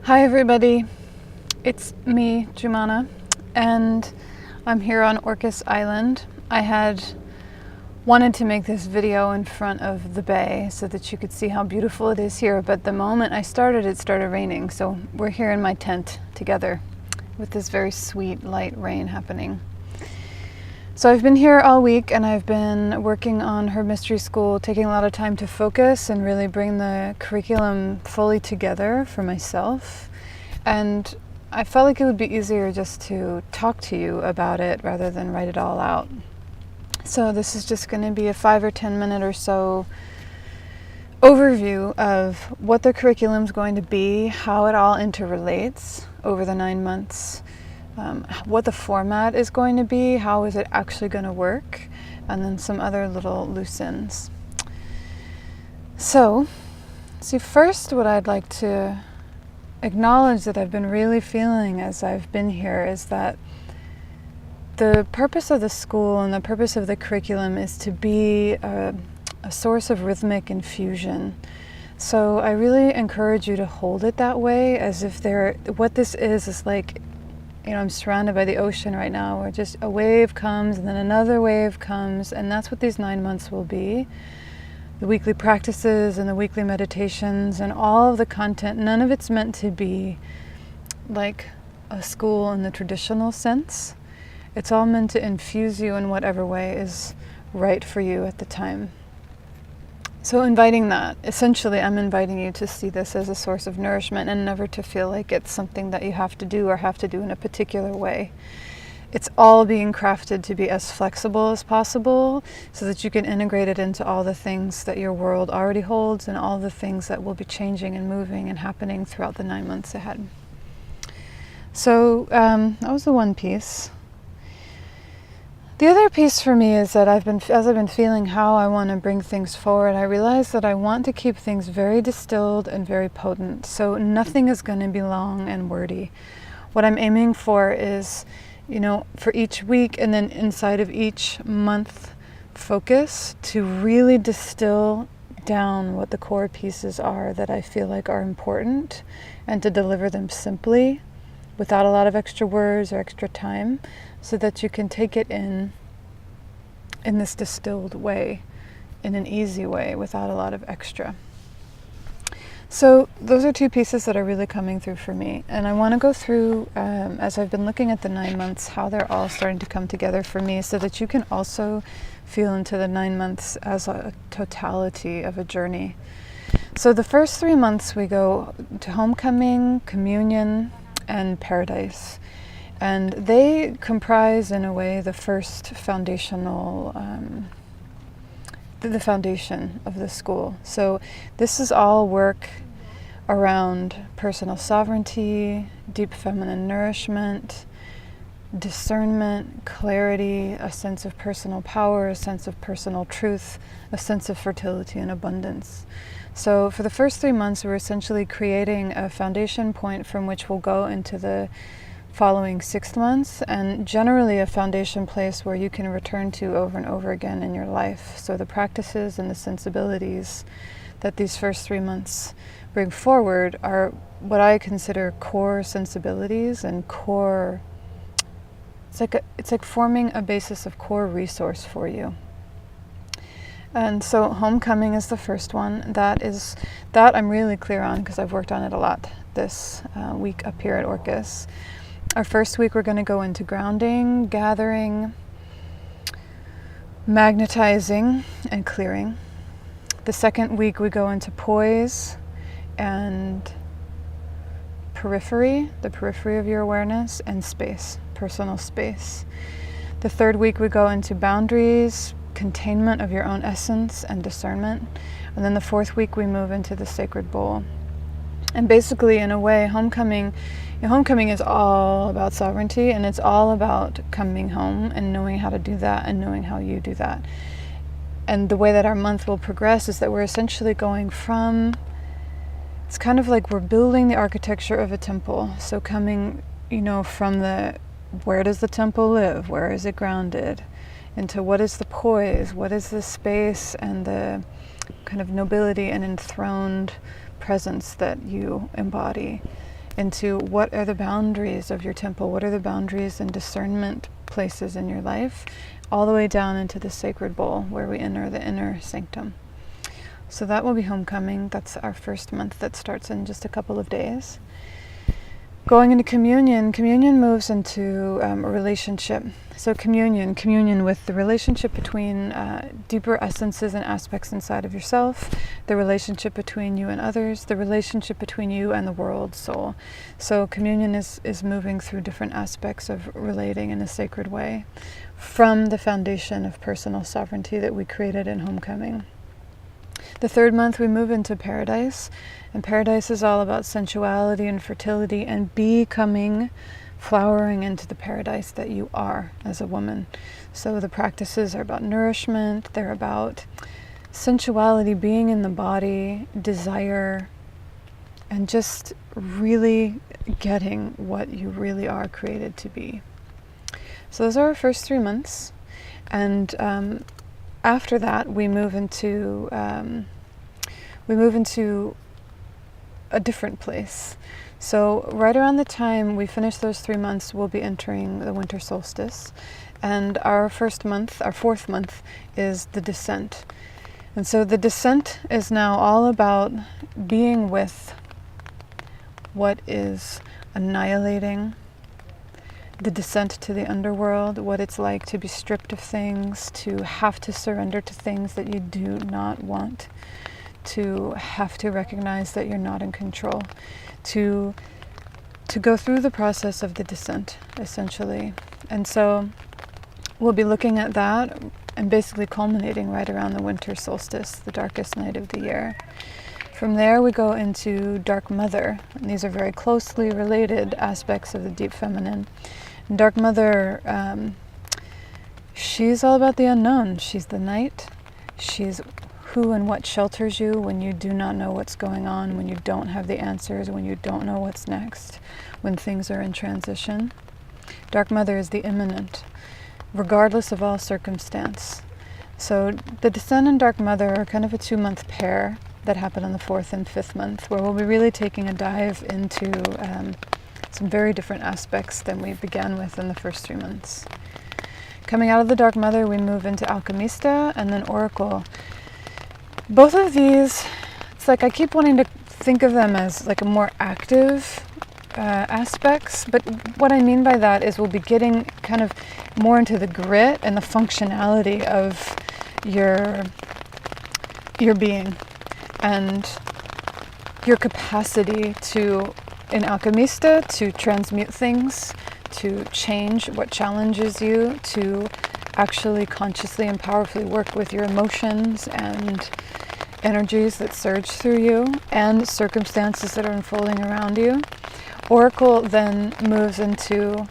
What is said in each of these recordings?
Hi everybody, it's me, Jumana, and I'm here on Orcas Island. I had wanted to make this video in front of the bay so that you could see how beautiful it is here, but the moment I started, it started raining, so we're here in my tent together with this very sweet light rain happening. So I've been here all week and I've been working on Herb Mystery School, taking a lot of time to focus and really bring the curriculum fully together for myself. And I felt like it would be easier just to talk to you about it rather than write it all out. So this is just going to be a 5 or 10 minute or so overview of what the curriculum is going to be, how it all interrelates over the 9 months. What the format is going to be, how is it actually going to work, and then some other little loose ends. So, see, first what I'd like to acknowledge that I've been really feeling as I've been here is that the purpose of the school and the purpose of the curriculum is to be a source of rhythmic infusion. So I really encourage you to hold it that way, as if what this is like, you know, I'm surrounded by the ocean right now, where just a wave comes and then another wave comes, and that's what these 9 months will be. The weekly practices and the weekly meditations and all of the content, none of it's meant to be like a school in the traditional sense. It's all meant to infuse you in whatever way is right for you at the time. So inviting that, essentially I'm inviting you to see this as a source of nourishment and never to feel like it's something that you have to do or have to do in a particular way. It's all being crafted to be as flexible as possible so that you can integrate it into all the things that your world already holds and all the things that will be changing and moving and happening throughout the 9 months ahead. So that was the one piece. The other piece for me is that as I've been feeling how I want to bring things forward, I realize that I want to keep things very distilled and very potent. So nothing is going to be long and wordy. What I'm aiming for is, you know, for each week and then inside of each month focus to really distill down what the core pieces are that I feel like are important, and to deliver them simply without a lot of extra words or extra time, so that you can take it in this distilled way, in an easy way, without a lot of extra. So those are two pieces that are really coming through for me. And I want to go through, as I've been looking at the 9 months, how they're all starting to come together for me, so that you can also feel into the 9 months as a totality of a journey. So the first 3 months we go to homecoming, communion, and paradise. And they comprise, in a way, the first foundational, the foundation of the school. So this is all work around personal sovereignty, deep feminine nourishment, discernment, clarity, a sense of personal power, a sense of personal truth, a sense of fertility and abundance. So for the first 3 months, we're essentially creating a foundation point from which we'll go into the following 6 months, and generally a foundation place where you can return to over and over again in your life. So the practices and the sensibilities that these first 3 months bring forward are what I consider core sensibilities and core, it's like forming a basis of core resource for you. And so homecoming is the first one. That I'm really clear on because I've worked on it a lot this week up here at Orcas. Our first week we're going to go into grounding, gathering, magnetizing, and clearing. The second week we go into poise and periphery, the periphery of your awareness, and space, personal space. The third week we go into boundaries, containment of your own essence, and discernment. And then the fourth week we move into the sacred bowl. And basically, in a way, homecoming is all about sovereignty, and it's all about coming home and knowing how to do that and knowing how you do that. And the way that our month will progress is that we're essentially going from, it's kind of like we're building the architecture of a temple. So coming, you know, from where does the temple live? Where is it grounded? Into what is the poise? What is the space and the kind of nobility and enthroned presence that you embody? into what are the boundaries of your temple, what are the boundaries and discernment places in your life, all the way down into the sacred bowl where we enter the inner sanctum. So that will be homecoming. That's our first month that starts in just a couple of days. Going into communion, communion moves into a relationship. So communion with the relationship between deeper essences and aspects inside of yourself, the relationship between you and others, the relationship between you and the world soul. So communion is moving through different aspects of relating in a sacred way from the foundation of personal sovereignty that we created in homecoming. The third month we move into paradise, and paradise is all about sensuality and fertility and becoming, flowering into the paradise that you are as a woman. So the practices are about nourishment, they're about sensuality, being in the body, desire, and just really getting what you really are created to be. So those are our first 3 months, and after that, we move into a different place. So right around the time we finish those 3 months, we'll be entering the winter solstice, and our fourth month is the descent. And so the descent is now all about being with what is annihilating, the descent to the underworld, what it's like to be stripped of things, to have to surrender to things that you do not want, to have to recognize that you're not in control, to go through the process of the descent, essentially. And so we'll be looking at that and basically culminating right around the winter solstice, the darkest night of the year. From there we go into Dark Mother, and these are very closely related aspects of the deep feminine. Dark Mother, she's all about the unknown. She's the night. She's who and what shelters you when you do not know what's going on, when you don't have the answers, when you don't know what's next, when things are in transition. Dark Mother is the immanent, regardless of all circumstance. So the Descent and Dark Mother are kind of a 2-month pair that happen on the 4th and 5th month, where we'll be really taking a dive into some very different aspects than we began with in the first 3 months. Coming out of the Dark Mother, we move into Alchemy Star and then Oracle. Both of these, it's like I keep wanting to think of them as like a more active aspects, but what I mean by that is we'll be getting kind of more into the grit and the functionality of your being and your capacity to, in Alchemista, to transmute things, to change what challenges you, to actually consciously and powerfully work with your emotions and energies that surge through you and circumstances that are unfolding around you. Oracle then moves into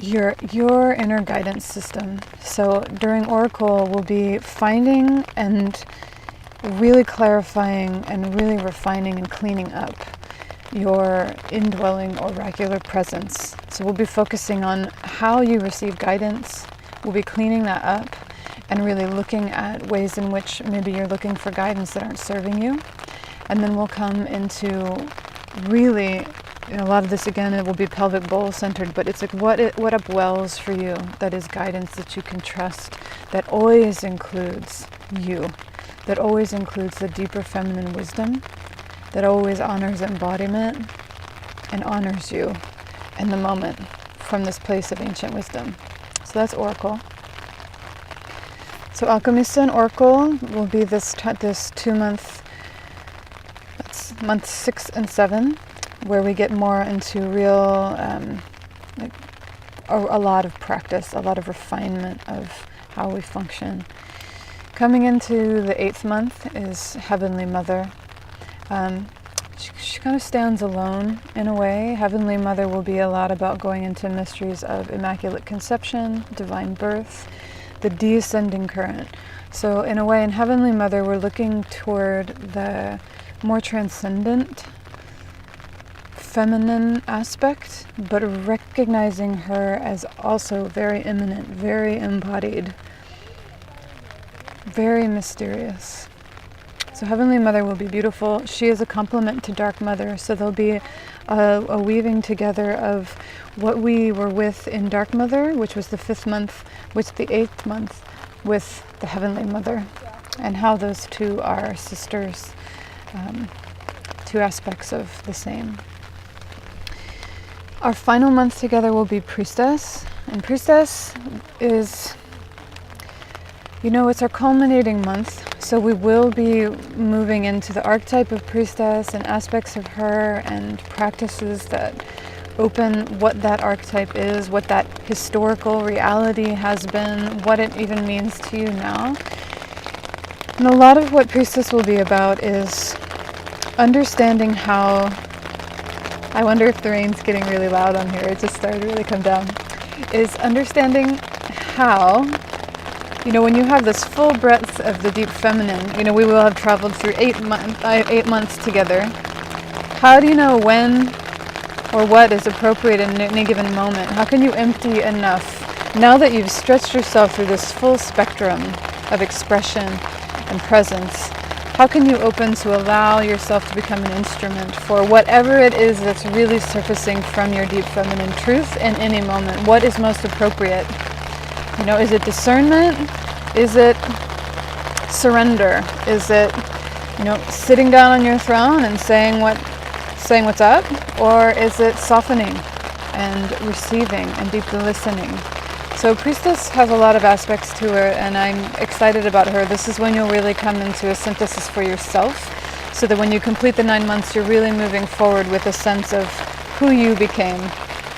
your inner guidance system. So during Oracle, we'll be finding and really clarifying and really refining and cleaning up your indwelling oracular presence. So we'll be focusing on how you receive guidance. We'll be cleaning that up and really looking at ways in which maybe you're looking for guidance that aren't serving you. And then we'll come into really, a lot of this again, it will be pelvic bowl centered, but it's like what upwells for you that is guidance that you can trust, that always includes you, that always includes the deeper feminine wisdom, that always honors embodiment and honors you in the moment from this place of ancient wisdom. So that's Oracle. So Alchemista and Oracle will be this 2-month, that's month 6 and 7, where we get more into real, a lot of practice, a lot of refinement of how we function. Coming into the 8th month is Heavenly Mother. She kind of stands alone in a way. Heavenly Mother will be a lot about going into mysteries of Immaculate Conception, divine birth, the descending current. So in a way, in Heavenly Mother, we're looking toward the more transcendent feminine aspect, but recognizing her as also very immanent, very embodied, very mysterious. So Heavenly Mother will be beautiful. She is a complement to Dark Mother, so there'll be a weaving together of what we were with in Dark Mother, which was the 5th month, with the 8th month, with the Heavenly Mother, and how those two are sisters, two aspects of the same. Our final month together will be Priestess, and Priestess is, it's our culminating month, so we will be moving into the archetype of Priestess and aspects of her and practices that open what that archetype is, what that historical reality has been, what it even means to you now. And a lot of what Priestess will be about is understanding how, I wonder if the rain's getting really loud on here, it just started to really come down, is understanding how, when you have this full breadth of the deep feminine, we will have traveled through 8 months together. How do you know when or what is appropriate in any given moment? How can you empty enough, now that you've stretched yourself through this full spectrum of expression and presence, how can you open to allow yourself to become an instrument for whatever it is that's really surfacing from your deep feminine truth in any moment? What is most appropriate? Is it discernment? Is it surrender? Is it, sitting down on your throne and saying what's up? Or is it softening and receiving and deeply listening? So Priestess has a lot of aspects to her, and I'm excited about her. This is when you'll really come into a synthesis for yourself, so that when you complete the 9 months, you're really moving forward with a sense of who you became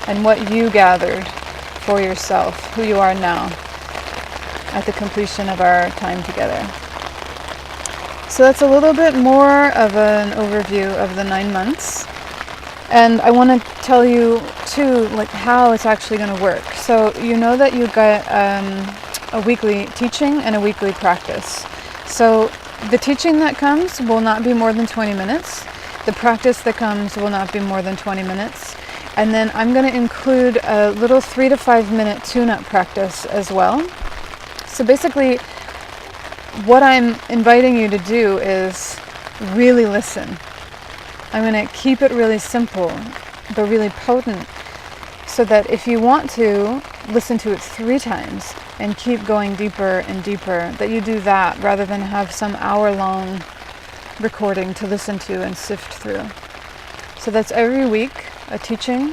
and what you gathered for yourself, who you are now at the completion of our time together. So that's a little bit more of an overview of the 9 months. And I want to tell you too, how it's actually going to work. So you know that you get a weekly teaching and a weekly practice. So the teaching that comes will not be more than 20 minutes. The practice that comes will not be more than 20 minutes. And then I'm going to include a little 3 to 5 minute tune-up practice as well. So basically, what I'm inviting you to do is really listen. I'm going to keep it really simple, but really potent, so that if you want to listen to it 3 times and keep going deeper and deeper, that you do that rather than have some hour-long recording to listen to and sift through. So that's every week, a teaching,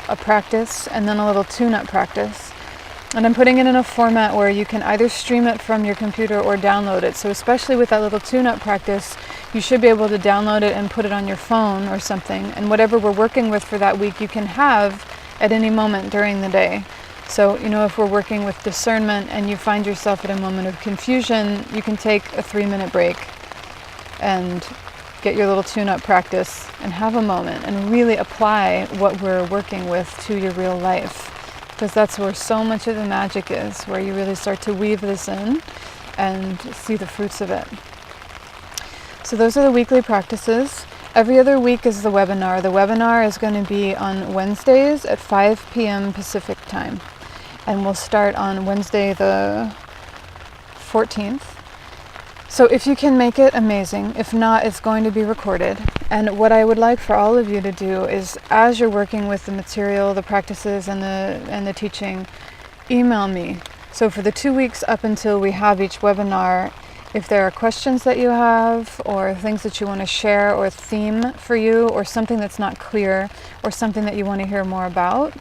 a practice, and then a little tune-up practice. And I'm putting it in a format where you can either stream it from your computer or download it. So especially with that little tune-up practice, you should be able to download it and put it on your phone or something. And whatever we're working with for that week, you can have at any moment during the day. So, if we're working with discernment and you find yourself at a moment of confusion, you can take a 3-minute break and get your little tune-up practice and have a moment and really apply what we're working with to your real life. Because that's where so much of the magic is, where you really start to weave this in and see the fruits of it. So those are the weekly practices. Every other week is the webinar. The webinar is going to be on Wednesdays at 5 p.m. Pacific time. And we'll start on Wednesday the 14th. So if you can make it, amazing. If not, it's going to be recorded. And what I would like for all of you to do is, as you're working with the material, the practices, and the teaching, email me. So for the 2 weeks up until we have each webinar, if there are questions that you have, or things that you want to share, or a theme for you, or something that's not clear, or something that you want to hear more about,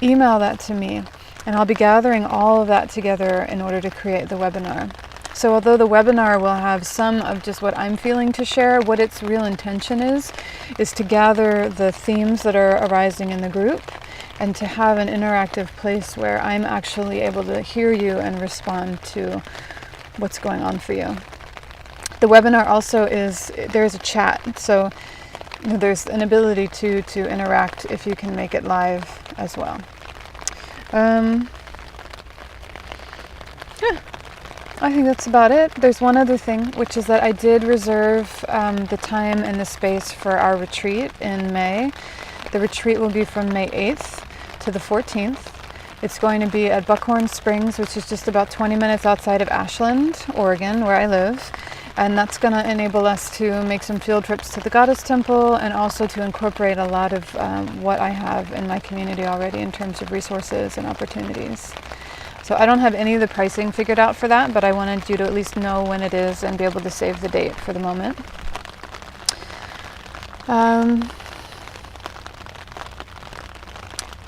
email that to me. And I'll be gathering all of that together in order to create the webinar. So although the webinar will have some of just what I'm feeling to share, what its real intention is to gather the themes that are arising in the group and to have an interactive place where I'm actually able to hear you and respond to what's going on for you. The webinar also there's a chat, so there's an ability to interact if you can make it live as well. I think that's about it. There's one other thing, which is that I did reserve the time and the space for our retreat in May. The retreat will be from May 8th to the 14th. It's going to be at Buckhorn Springs, which is just about 20 minutes outside of Ashland, Oregon, where I live. And that's going to enable us to make some field trips to the Goddess Temple, and also to incorporate a lot of what I have in my community already in terms of resources and opportunities. So I don't have any of the pricing figured out for that, but I wanted you to at least know when it is and be able to save the date for the moment.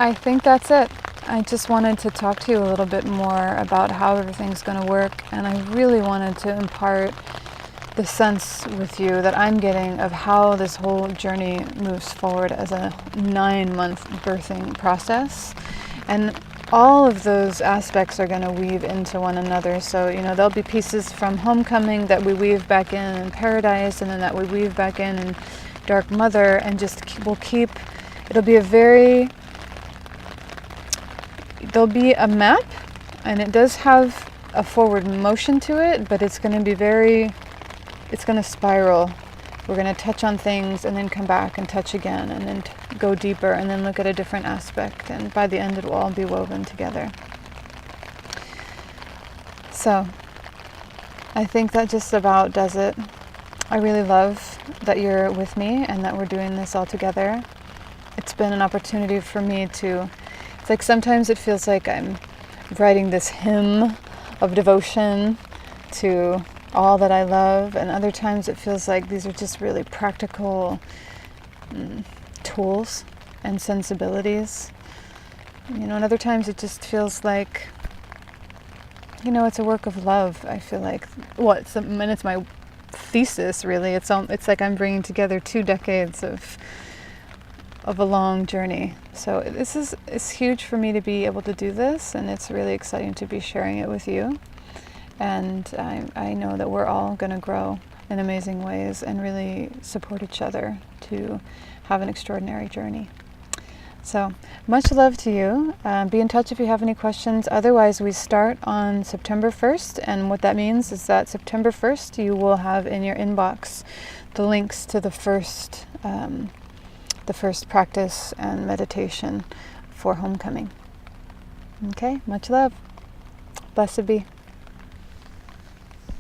I think that's it. I just wanted to talk to you a little bit more about how everything's going to work, and I really wanted to impart the sense with you that I'm getting of how this whole journey moves forward as a 9-month birthing process. And all of those aspects are going to weave into one another. So, there'll be pieces from homecoming that we weave back in Paradise, and then that we weave back in Dark Mother, and just it'll be there'll be a map, and it does have a forward motion to it, but it's going to be it's going to spiral. We're going to touch on things and then come back and touch again, and then go deeper, and then look at a different aspect, and by the end it will all be woven together. So I think that just about does it. I really love that you're with me and that we're doing this all together. It's been an opportunity for me to, it's like sometimes it feels like I'm writing this hymn of devotion to all that I love, and other times it feels like these are just really practical tools and sensibilities. And other times it just feels like, it's a work of love. I feel like, it's my thesis really. It's like I'm bringing together 2 decades of a long journey. So it's huge for me to be able to do this, and it's really exciting to be sharing it with you. And I know that we're all going to grow in amazing ways and really support each other to have an extraordinary journey. So much love to you. Be in touch if you have any questions. Otherwise, we start on September 1st. And what that means is that September 1st, you will have in your inbox the links to the first practice and meditation for homecoming. Okay, much love. Blessed be.